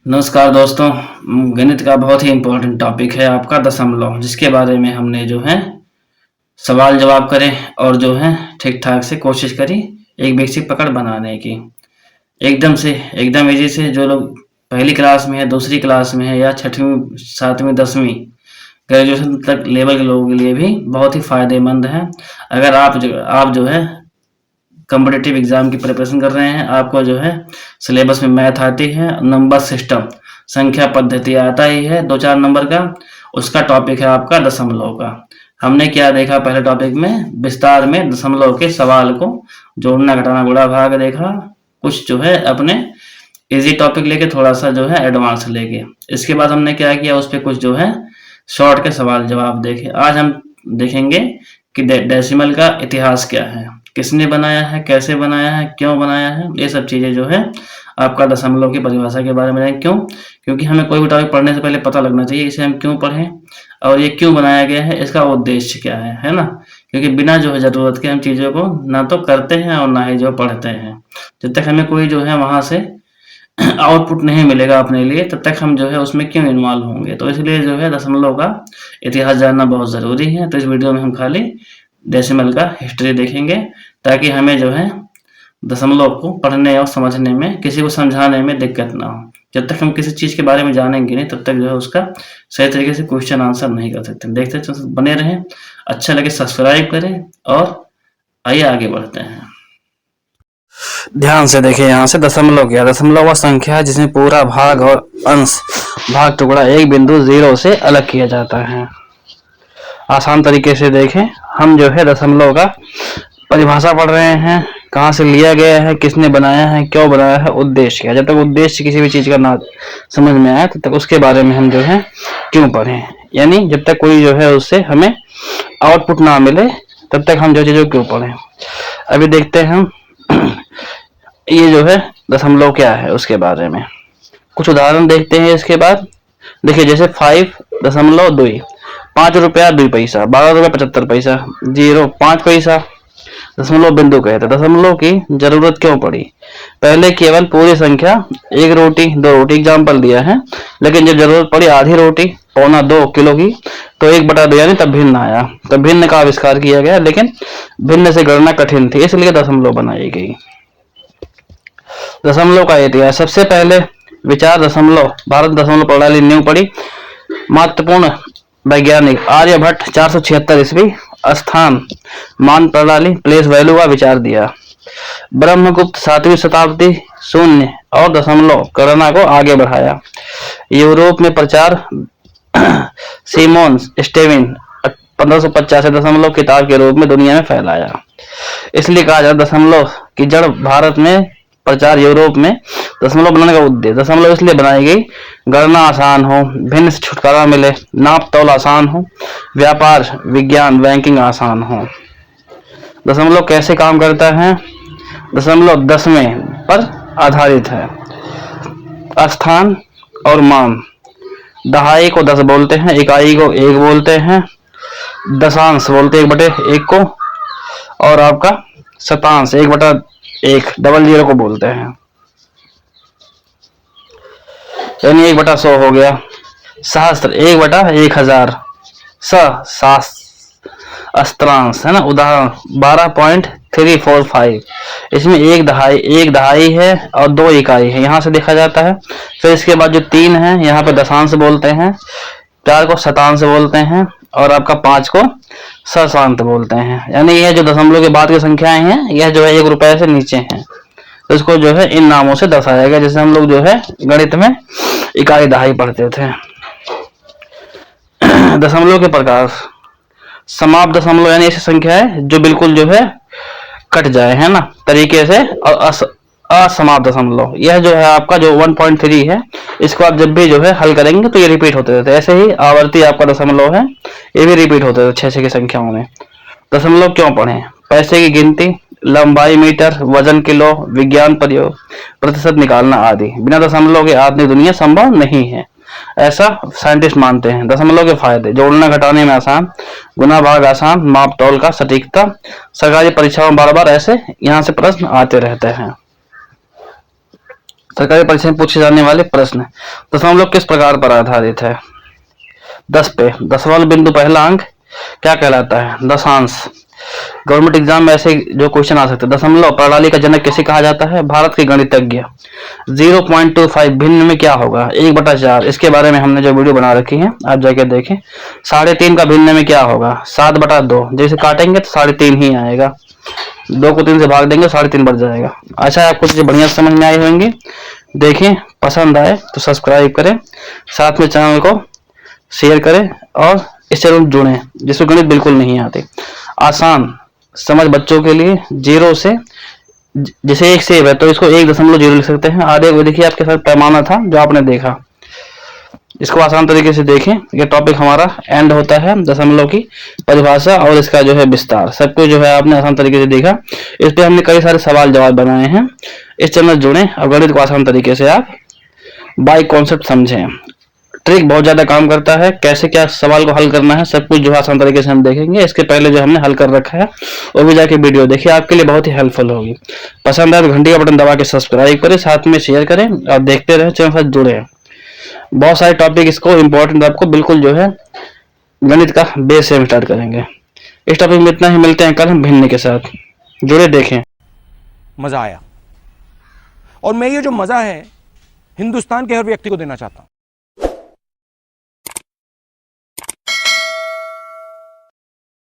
नमस्कार दोस्तों। गणित का बहुत ही इम्पोर्टेंट टॉपिक है आपका दशमलव, जिसके बारे में हमने जो है सवाल जवाब करे और जो है ठीक ठाक से कोशिश करी एक बेसिक पकड़ बनाने की। एकदम इजी से जो लोग पहली क्लास में है, दूसरी क्लास में है या छठवीं, सातवीं, 10वीं, ग्रेजुएशन तक लेवल के लोगों के लिए भी बहुत ही फायदेमंद है। अगर आप जो है कॉम्पिटिटिव एग्जाम की प्रिपरेशन कर रहे हैं, आपको जो है सिलेबस में मैथ आती है, नंबर सिस्टम, संख्या पद्धति आता ही है 2-4 नंबर का, उसका टॉपिक है आपका दशमलव का। हमने क्या देखा पहले टॉपिक में, विस्तार में दशमलव के सवाल को जोड़ना घटाना गुणा भाग देखा, कुछ जो है अपने इजी टॉपिक लेके थोड़ा सा जो है एडवांस लेके। इसके बाद हमने क्या किया, उस पर कुछ जो है शॉर्ट के सवाल जवाब देखे। आज हम देखेंगे कि डेसिमल का इतिहास क्या है, किसने बनाया है, कैसे बनाया है, क्यों बनाया है, ये सब चीज़ें जो है आपका दशमलव की परिभाषा के बारे में जानेंगे। क्यों? क्योंकि हमें कोई भी टॉपिक पढ़ने से पहले पता लगना चाहिए इसे हम क्यों पढ़ें और ये क्यों बनाया गया है, इसका उद्देश्य क्या है ना। क्योंकि बिना जो है ज़रूरत के हम चीज़ों को ना तो करते हैं और ना ही जो पढ़ते हैं। जब तक हमें कोई जो है वहाँ से आउटपुट नहीं मिलेगा अपने लिए, तब तक हम जो है उसमें क्यों इन्वॉल्व होंगे। तो इसलिए जो है दशमलव का इतिहास जानना बहुत ज़रूरी है। तो इस वीडियो में हम खाली डेसिमल का हिस्ट्री देखेंगे, ताकि हमें जो है दशमलव को पढ़ने और समझने में, किसी को समझाने में दिक्कत ना हो। जब तक हम किसी चीज़ के बारे में जानेंगे नहीं, तब तक जो है उसका सही तरीके से क्वेश्चन आंसर नहीं कर सकते। देखते बने रहें, अच्छा लगे सब्सक्राइब करें और आइए आगे बढ़ते हैं। ध्यान से देखिए, यहाँ से दशमलव क्या, दशमलव वह संख्या है जिसमें पूरा भाग और अंश भाग टुकड़ा एक बिंदु 0 से अलग किया जाता है। आसान तरीके से देखें, हम जो है दशमलव का परिभाषा पढ़ रहे हैं, कहाँ से लिया गया है, किसने बनाया है, क्यों बनाया है, उद्देश्य क्या। जब तक उद्देश्य किसी भी चीज का ना समझ में आए, तब तक उसके बारे में हम जो है क्यों पढ़ें। यानी जब तक कोई जो है उससे हमें आउटपुट ना मिले, तब तक हम जो चीजों क्यों पढ़ें। अभी देखते हैं हम ये जो है दशमलव क्या है उसके बारे में कुछ उदाहरण देखते हैं। इसके बाद देखिए, जैसे 5.2, 5 रुपया 2 पैसा, 12 रुपया 75 पैसा, 0 5 पैसा। दशमलव बिंदु कहते हैं। दशमलव की जरूरत क्यों पड़ी? पहले केवल पूरी संख्या 1 रोटी 2 रोटी एग्जाम्पल दिया है, लेकिन जब जरूरत पड़ी आधी रोटी 1.25 किलो की, तो 1/2 यानी तब भिन्न आया। तब भिन्न का आविष्कार किया गया, लेकिन भिन्न से गणना कठिन थी, इसलिए दशमलव बनाई गई। दशमलव का इतिहास, सबसे पहले विचार दशमलव, भारत दशमलव प्रणाली नींव पड़ी। महत्वपूर्ण वैज्ञानिक आर्यभट्ट 476 ईस्वी, स्थान मान प्रणाली प्लेस वैल्यू का विचार दिया। ब्रह्मगुप्त 7वीं शताब्दी, शून्य और दशमलव गणना को आगे बढ़ाया। यूरोप में प्रचार सिमोन स्टेविन 1585 दशमलव किताब के रूप में दुनिया में फैलाया। इसलिए कहा जाता दशमलव की जड़ भारत में, प्रचार यूरोप में। दशमलव बनाने का उद्देश्य, दशमलव इसलिए बनाई गई गणना आसान हो, भिन्न से छुटकारा मिले, नाप तौल आसान हो, व्यापार विज्ञान बैंकिंग आसान हो। दशमलव कैसे काम करता है? दशमलव दसवें पर आधारित है। स्थान और मान, दहाई को 10 बोलते हैं, इकाई को 1 बोलते हैं, दशांश बोलते हैं 1/1 को, और आपका शतांश 1/1 00 को बोलते हैं, यानी 1/100 हो गया। सहस्त्र 1/1000, सहस्त्रांश है ना। उदाहरण 12.345, इसमें एक दहाई है और 2 इकाई है, यहाँ से देखा जाता है। फिर इसके बाद जो 3 है, यहाँ पे दशांश बोलते हैं, 4 को शतांश बोलते हैं, और आपका 5 को सहस्रांश बोलते हैं। यानी यह जो दशमलव के बाद की संख्याएं हैं, यह जो है 1 रुपए से नीचे हैं, तो इसको जो है इन नामों से दर्शाया गया। जैसे हम लोग जो है गणित में इकाई दहाई पढ़ते थे। दशमलव के प्रकार, समाप्त दशमलव यानी ऐसी संख्या है जो बिल्कुल जो है कट जाए, है ना, तरीके से। और असमाप्त दशमलव, यह जो है आपका जो 1.3 है, इसको आप जब भी जो है हल करेंगे तो ये रिपीट होते रहते हैं। ऐसे ही आवर्ती आपका दशमलव है, ये भी रिपीट होते रहते 6 की संख्याओं में। दशमलव क्यों पढ़ें? पैसे की गिनती, लंबाई मीटर, वजन किलो, विज्ञान प्रयोग, प्रतिशत निकालना आदि। बिना दशमलव के आधुनिक दुनिया संभव नहीं है, ऐसा साइंटिस्ट मानते हैं। दशमलव के फायदे, जोड़ना घटाने में आसान, गुना भाग आसान, माप तौल का सटीकता। सरकारी परीक्षाओं में बार बार ऐसे यहाँ से प्रश्न आते रहते हैं। सरकारी परीक्षा में पूछे जाने वाले प्रश्न। दशमलव किस प्रकार पर आधारित है? 10 पे। दशमलव बिंदु पहला अंक क्या कहलाता है? दशांश। गवर्नमेंट एग्जाम में ऐसे जो क्वेश्चन आ सकते हैं। दशमलव प्रणाली का जनक किसे कहा जाता है? भारत के गणितज्ञ। 0.25 भिन्न में क्या होगा? 1/4। इसके बारे में हमने जो वीडियो बना रखी है आप जाके देखें। 3.5 का भिन्न में क्या होगा? 7/2। जैसे काटेंगे तो 3.5 ही आएगा, 2 को 3 से भाग देंगे 3.5 बढ़ जाएगा। अच्छा, आपको चीजें बढ़िया समझ में आई होंगी। देखें, पसंद आए तो सब्सक्राइब करें, साथ में चैनल को शेयर करें और इस चैनल जुड़ें जिसको गणित बिल्कुल नहीं आते। आसान समझ बच्चों के लिए। 0 से जैसे 1 सेब है तो इसको 1.0 लिख सकते हैं। आगे वो देखिए आपके साथ पैमाना था जो आपने देखा, इसको आसान तरीके से देखें। ये टॉपिक हमारा एंड होता है दशमलव की परिभाषा और इसका जो है विस्तार, सब कुछ जो है आपने आसान तरीके से देखा। इस पे हमने कई सारे सवाल जवाब बनाए हैं। इस चैनल जुड़ें और गणित को आसान तरीके से आप बाय कॉन्सेप्ट समझें। ट्रिक बहुत ज्यादा काम करता है, कैसे क्या सवाल को हल करना है सब कुछ जो है आसान तरीके से हम देखेंगे। इसके पहले जो हमने हल कर रखा है वो भी जाके वीडियो देखिए, आपके लिए बहुत ही हेल्पफुल होगी। पसंद आए तो घंटी का बटन दबा के सब्सक्राइब करें, साथ में शेयर करें और देखते रहें, चैनल साथ जुड़े। बहुत सारे टॉपिक इसको इम्पोर्टेंट आपको बिल्कुल जो है गणित का बेस से हम स्टार्ट करेंगे। इस टॉपिक में इतना ही, मिलते हैं कल हम भिन्न के साथ। जुड़े देखें। मजा आया और मैं ये जो मजा है हिंदुस्तान के हर व्यक्ति को देना चाहता हूं।